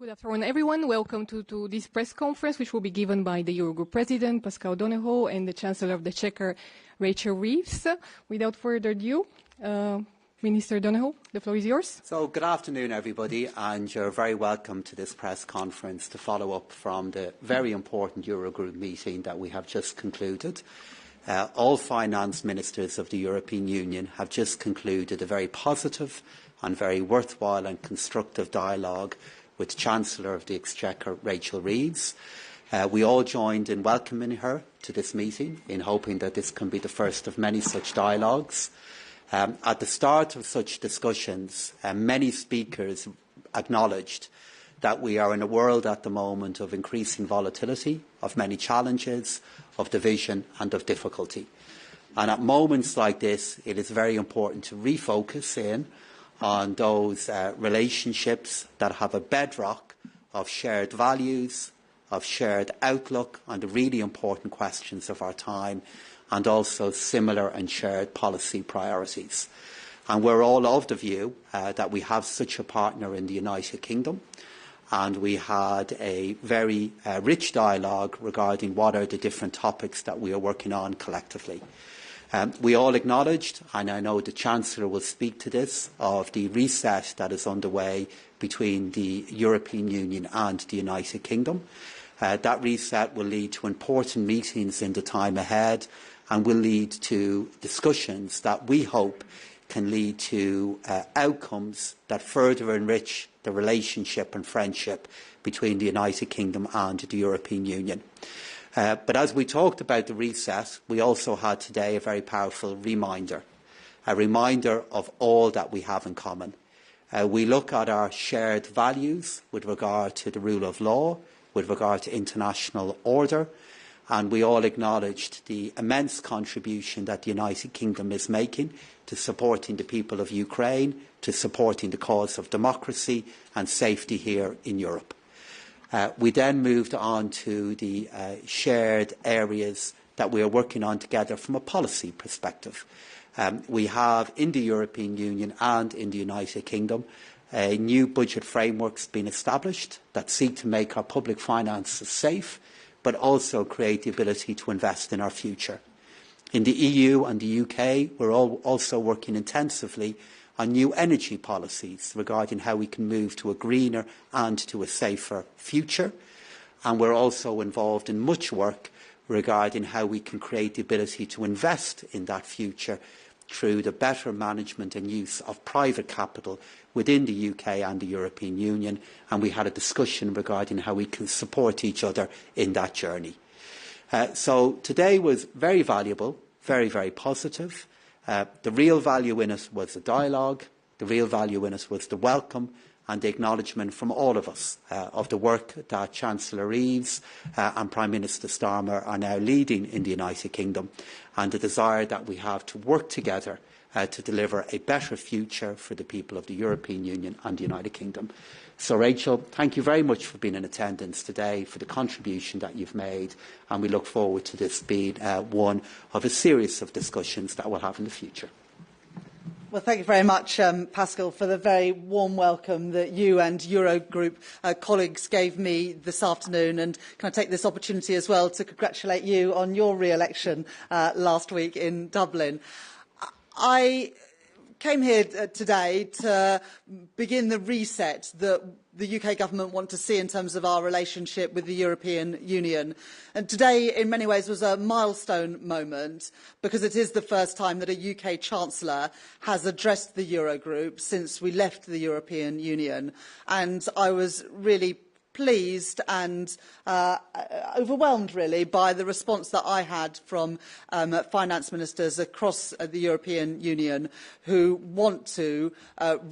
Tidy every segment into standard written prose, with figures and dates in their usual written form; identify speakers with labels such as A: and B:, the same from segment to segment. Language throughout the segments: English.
A: Good afternoon, everyone. Welcome to this press conference, which will be given by the Eurogroup President, Pascal Donohoe, and the Chancellor of the Exchequer, Rachel Reeves. Without further ado, Minister Donohoe, the floor is yours.
B: So, good afternoon, everybody, and you're very welcome to this press conference to follow up from the very important Eurogroup meeting that we have just concluded. All finance ministers of the European Union have just concluded a very positive and very worthwhile and constructive dialogue with Chancellor of the Exchequer, Rachel Reeves. We all joined in welcoming her to this meeting, in hoping that this can be the first of many such dialogues. At the start of such discussions, many speakers acknowledged that we are in a world at the moment of increasing volatility, of many challenges, of division and of difficulty. And at moments like this, it is very important to refocus in on those relationships that have a bedrock of shared values, of shared outlook on the really important questions of our time, and also similar and shared policy priorities. And we're all of the view that we have such a partner in the United Kingdom, and we had a very rich dialogue regarding what are the different topics that we are working on collectively. We all acknowledged, and I know the Chancellor will speak to this, of the reset that is underway between the European Union and the United Kingdom. That reset will lead to important meetings in the time ahead and will lead to discussions that we hope can lead to outcomes that further enrich the relationship and friendship between the United Kingdom and the European Union. But as we talked about the reset, we also had today a very powerful reminder, a reminder of all that we have in common. We look at our shared values with regard to the rule of law, with regard to international order, and we all acknowledged the immense contribution that the United Kingdom is making to supporting the people of Ukraine, to supporting the cause of democracy and safety here in Europe. We then moved on to the shared areas that we are working on together from a policy perspective. We have in the European Union and in the United Kingdom a new budget frameworks being established that seek to make our public finances safe, but also create the ability to invest in our future. In the EU and the UK, we're also working intensively on new energy policies regarding how we can move to a greener and to a safer future. And we're also involved in much work regarding how we can create the ability to invest in that future through the better management and use of private capital within the UK and the European Union. And we had a discussion regarding how we can support each other in that journey. So today was very valuable, very, very positive. The real value in it was the dialogue, the real value in it was the welcome and the acknowledgement from all of us of the work that Chancellor Reeves and Prime Minister Starmer are now leading in the United Kingdom, and the desire that we have to work together to deliver a better future for the people of the European Union and the United Kingdom. So, Rachel, thank you very much for being in attendance today, for the contribution that you've made, and we look forward to this being one of a series of discussions that we'll have in the future.
C: Well, thank you very much, Pascal, for the very warm welcome that you and Eurogroup colleagues gave me this afternoon. And can I take this opportunity as well to congratulate you on your re-election last week in Dublin. I came here today to begin the reset that the UK government want to see in terms of our relationship with the European Union. And today, in many ways, was a milestone moment because it is the first time that a UK Chancellor has addressed the Eurogroup since we left the European Union. And I was really pleased and overwhelmed, really, by the response that I had from finance ministers across the European Union who want to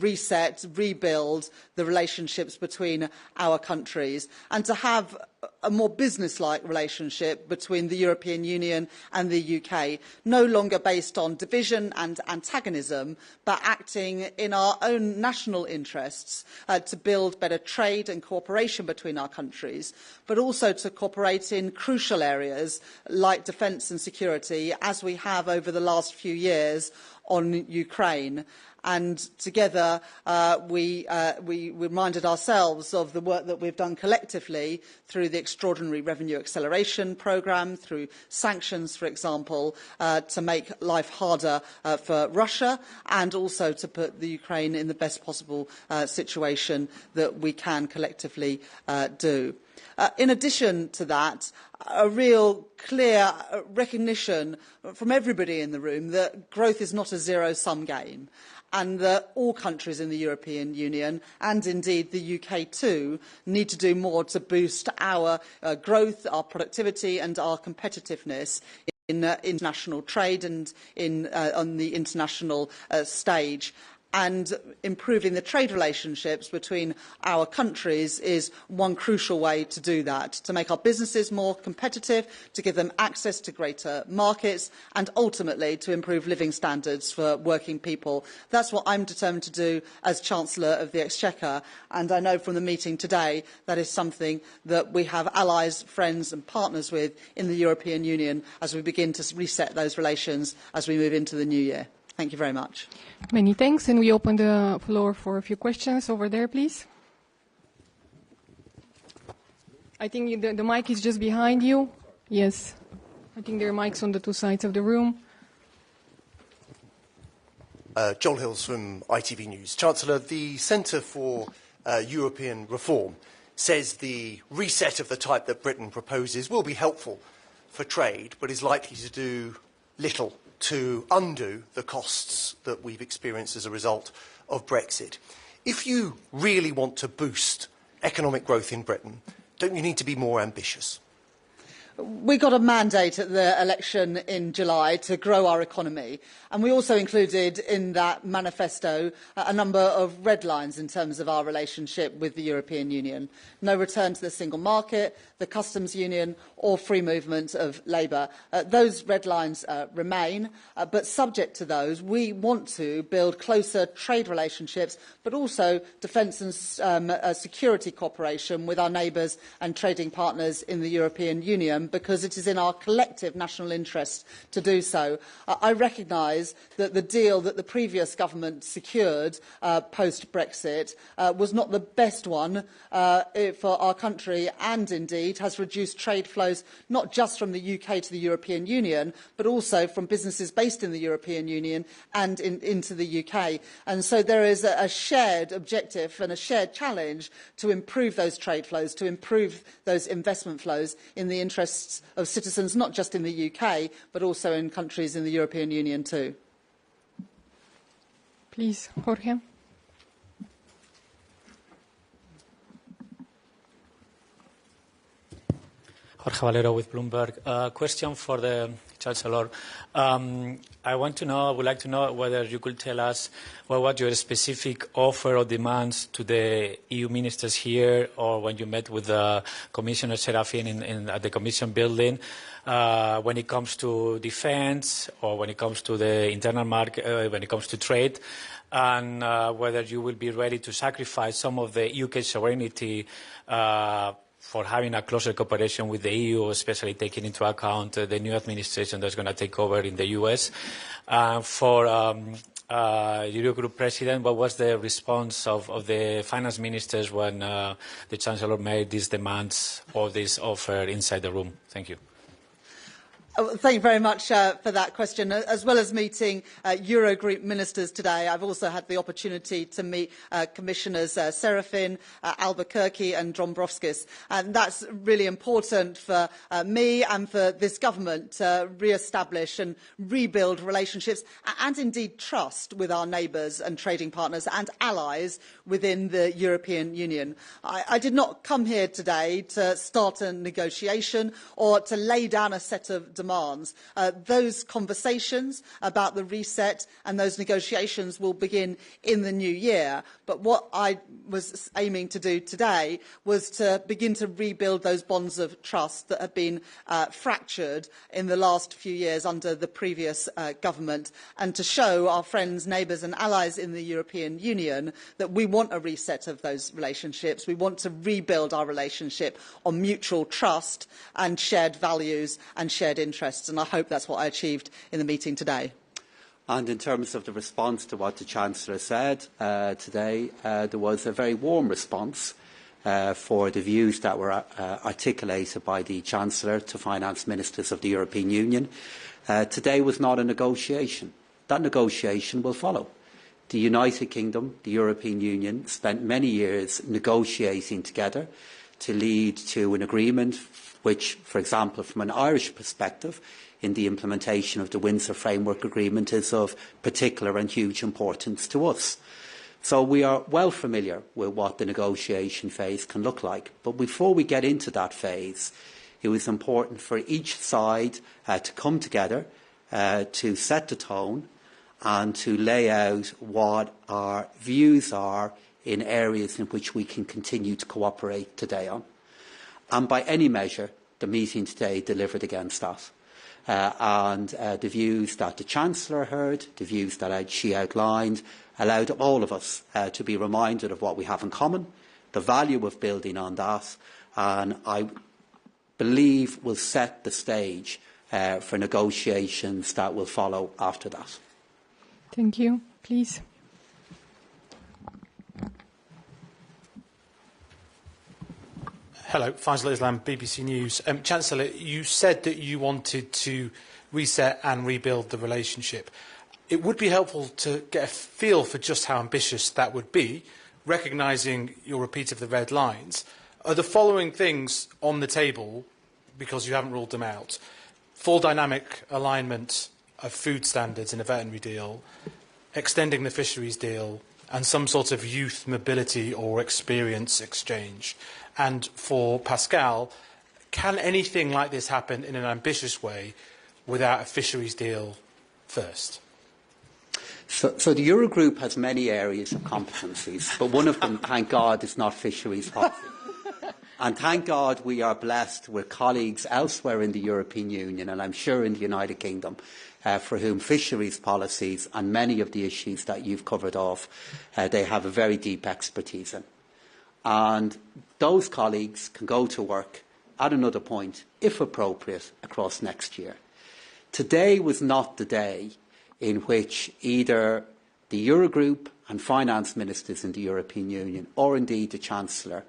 C: reset, rebuild the relationships between our countries, and to have a more business-like relationship between the European Union and the UK, no longer based on division and antagonism, but acting in our own national interests to build better trade and cooperation between our countries, but also to cooperate in crucial areas like defence and security, as we have over the last few years, on Ukraine. And together we reminded ourselves of the work that we've done collectively through the Extraordinary Revenue Acceleration Programme, through sanctions, for example, to make life harder for Russia and also to put the Ukraine in the best possible situation that we can collectively do. In addition to that, a real clear recognition from everybody in the room that growth is not a zero-sum game, and that all countries in the European Union, and indeed the UK too, need to do more to boost our growth, our productivity and our competitiveness in international trade and on the international stage. And improving the trade relationships between our countries is one crucial way to do that, to make our businesses more competitive, to give them access to greater markets, and ultimately to improve living standards for working people. That's what I'm determined to do as Chancellor of the Exchequer, and I know from the meeting today that is something that we have allies, friends and partners with in the European Union as we begin to reset those relations as we move into the new year. Thank you very much.
A: Many thanks, and we open the floor for a few questions. Over there, please. I think the mic is just behind you. Yes. I think there are mics on the two sides of the room.
D: Joel Hills from ITV News. Chancellor, the Centre for European Reform says the reset of the type that Britain proposes will be helpful for trade, but is likely to do little to undo the costs that we've experienced as a result of Brexit. If you really want to boost economic growth in Britain, don't you need to be more ambitious?
C: We got a mandate at the election in July to grow our economy, and we also included in that manifesto a number of red lines in terms of our relationship with the European Union. No return to the single market, the customs union or free movement of labour. Those red lines remain, but subject to those, we want to build closer trade relationships, but also defence and security cooperation with our neighbours and trading partners in the European Union, because it is in our collective national interest to do so. I recognise that the deal that the previous government secured post-Brexit was not the best one for our country, and indeed has reduced trade flows not just from the UK to the European Union, but also from businesses based in the European Union and into the UK. And so there is a shared objective and a shared challenge to improve those trade flows, to improve those investment flows in the interests of citizens, not just in the UK, but also in countries in the European Union too.
A: Please, Jorge.
E: Jorge Valero with Bloomberg. Question for the Chancellor. I would like to know whether you could tell us what was your specific offer or demands to the EU ministers here, or when you met with Commissioner Serafin at the Commission building, when it comes to defence or when it comes to the internal market, when it comes to trade, and whether you will be ready to sacrifice some of the UK sovereignty for having a closer cooperation with the EU, especially taking into account the new administration that's going to take over in the US. For Eurogroup President, what was the response of the finance ministers when the Chancellor made these demands or this offer inside the room? Thank you.
C: Thank you very much for that question. As well as meeting Eurogroup ministers today, I've also had the opportunity to meet Commissioners Serafin, Albuquerque and Dombrovskis. And that's really important for me and for this government to re-establish and rebuild relationships and indeed trust with our neighbours and trading partners and allies within the European Union. I did not come here today to start a negotiation or to lay down a set of demands. Those conversations about the reset and those negotiations will begin in the new year. But what I was aiming to do today was to begin to rebuild those bonds of trust that have been fractured in the last few years under the previous government, and to show our friends, neighbours and allies in the European Union that we want a reset of those relationships. We want to rebuild our relationship on mutual trust and shared values and shared interests. And I hope that's what I achieved in the meeting today.
B: And in terms of the response to what the Chancellor said today, there was a very warm response for the views that were articulated by the Chancellor to finance ministers of the European Union. Today was not a negotiation. That negotiation will follow. The United Kingdom, the European Union, spent many years negotiating together to lead to an agreement which, for example, from an Irish perspective, in the implementation of the Windsor Framework Agreement is of particular and huge importance to us. So we are well familiar with what the negotiation phase can look like. But before we get into that phase, it was important for each side to come together, to set the tone and to lay out what our views are in areas in which we can continue to cooperate today on. And by any measure, the meeting today delivered against that. The views that the Chancellor heard, the views that she outlined, allowed all of us to be reminded of what we have in common, the value of building on that, and I believe will set the stage for negotiations that will follow after that.
A: Thank you. Please.
F: Hello, Faisal Islam, BBC News. Chancellor, you said that you wanted to reset and rebuild the relationship. It would be helpful to get a feel for just how ambitious that would be, recognising your repeat of the red lines. Are the following things on the table, because you haven't ruled them out? Full dynamic alignment of food standards in a veterinary deal, extending the fisheries deal, and some sort of youth mobility or experience exchange. And for Pascal, can anything like this happen in an ambitious way without a fisheries deal first?
B: So the Eurogroup has many areas of competencies, but one of them, thank God, is not fisheries policy. And thank God we are blessed with colleagues elsewhere in the European Union, and I'm sure in the United Kingdom, for whom fisheries policies and many of the issues that you've covered off, they have a very deep expertise in. And those colleagues can go to work at another point, if appropriate, across next year. Today was not the day in which either the Eurogroup and finance ministers in the European Union, or indeed the Chancellor,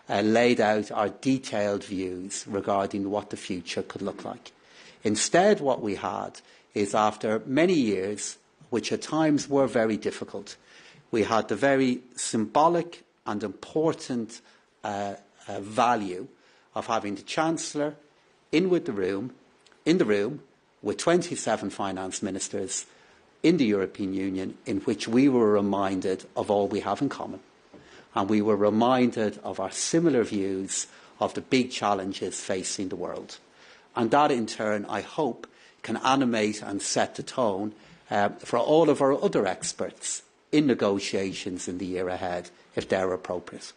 B: laid out our detailed views regarding what the future could look like. Instead, what we had is, after many years, which at times were very difficult, we had the very symbolic and important value of having the Chancellor in the room with 27 finance ministers in the European Union, in which we were reminded of all we have in common. And we were reminded of our similar views of the big challenges facing the world. And that, in turn, I hope, can animate and set the tone for all of our other experts in negotiations in the year ahead, if they're appropriate.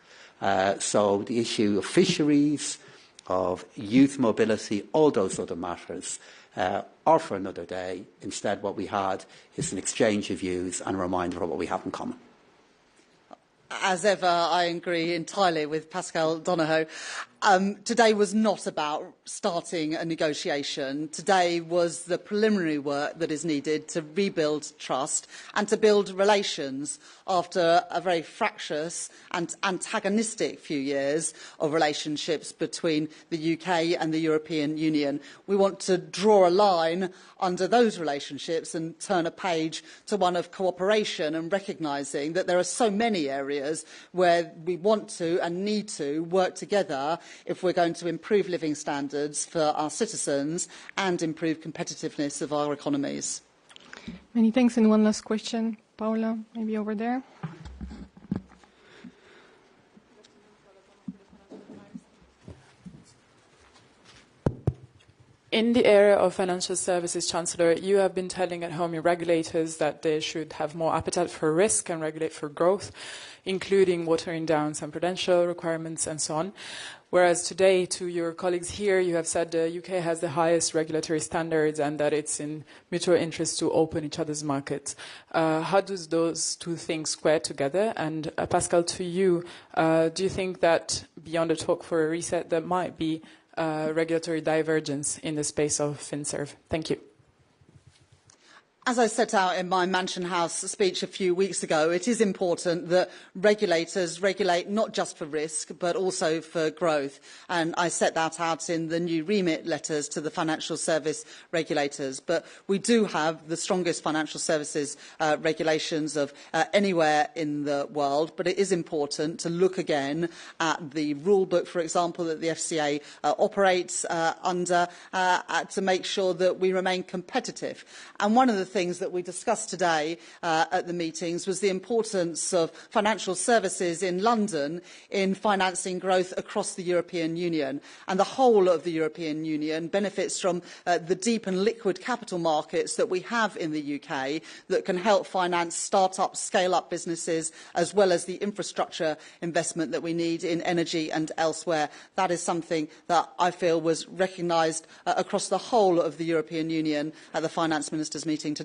B: So the issue of fisheries, of youth mobility, all those other matters are for another day. Instead, what we had is an exchange of views and a reminder of what we have in common.
C: As ever, I agree entirely with Pascal Donohoe. Today was not about starting a negotiation. Today was the preliminary work that is needed to rebuild trust and to build relations after a very fractious and antagonistic few years of relationships between the UK and the European Union. We want to draw a line under those relationships and turn a page to one of cooperation and recognising that there are so many areas where we want to and need to work together if we're going to improve living standards for our citizens and improve competitiveness of our economies.
A: Many thanks. And one last question. Paula, maybe over there.
G: In the area of financial services, Chancellor, you have been telling at home your regulators that they should have more appetite for risk and regulate for growth, including watering down some prudential requirements and so on. Whereas today, to your colleagues here, you have said the UK has the highest regulatory standards and that it's in mutual interest to open each other's markets. How do those two things square together? And Pascal, to you, do you think that beyond the talk for a reset, there might be regulatory divergence in the space of FinServ? Thank you.
C: As I set out in my Mansion House speech a few weeks ago, it is important that regulators regulate not just for risk, but also for growth. And I set that out in the new remit letters to the financial service regulators. But we do have the strongest financial services regulations of anywhere in the world. But it is important to look again at the rule book, for example, that the FCA operates under to make sure that we remain competitive. And one of the things that we discussed today at the meetings was the importance of financial services in London in financing growth across the European Union. And the whole of the European Union benefits from the deep and liquid capital markets that we have in the UK that can help finance start-up, scale-up businesses, as well as the infrastructure investment that we need in energy and elsewhere. That is something that I feel was recognised across the whole of the European Union at the Finance Ministers' meeting today.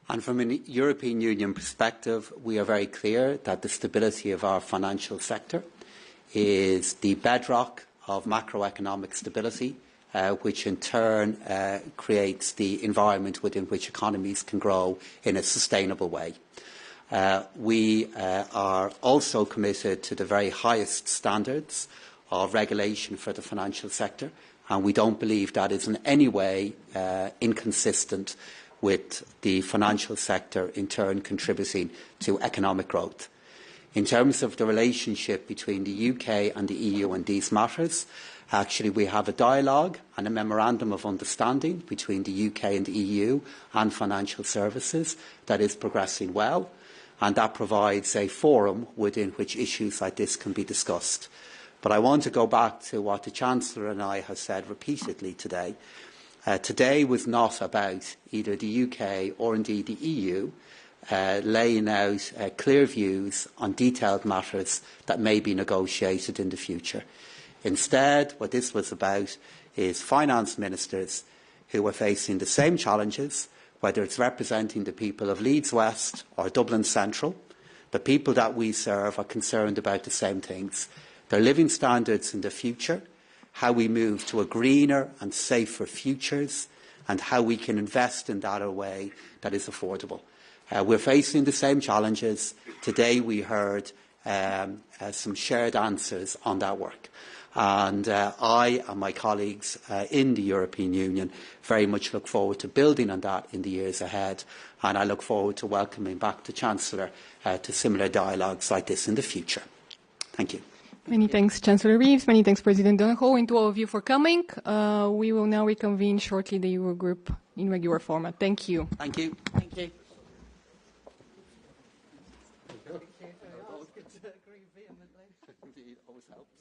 B: And from a European Union perspective, we are very clear that the stability of our financial sector is the bedrock of macroeconomic stability, which in turn creates the environment within which economies can grow in a sustainable way. We are also committed to the very highest standards of regulation for the financial sector, and we don't believe that is in any way inconsistent with the financial sector in turn contributing to economic growth. In terms of the relationship between the UK and the EU on these matters, actually we have a dialogue and a memorandum of understanding between the UK and the EU and financial services that is progressing well, and that provides a forum within which issues like this can be discussed. But I want to go back to what the Chancellor and I have said repeatedly today. Today was not about either the UK or indeed the EU laying out clear views on detailed matters that may be negotiated in the future. Instead, what this was about is finance ministers who are facing the same challenges, whether it's representing the people of Leeds West or Dublin Central. The people that we serve are concerned about the same things: their living standards in the future, how we move to a greener and safer futures, and how we can invest in that in a way that is affordable. We're facing the same challenges. Today we heard some shared answers on that work. And I and my colleagues in the European Union very much look forward to building on that in the years ahead. And I look forward to welcoming back the Chancellor to similar dialogues like this in the future. Thank you.
A: Many thanks, Chancellor Reeves. Many thanks, President Donohoe, and to all of you for coming. We will now reconvene shortly the Eurogroup in regular format. Thank you.
B: Thank you.
C: Thank you.
B: Indeed, always helps.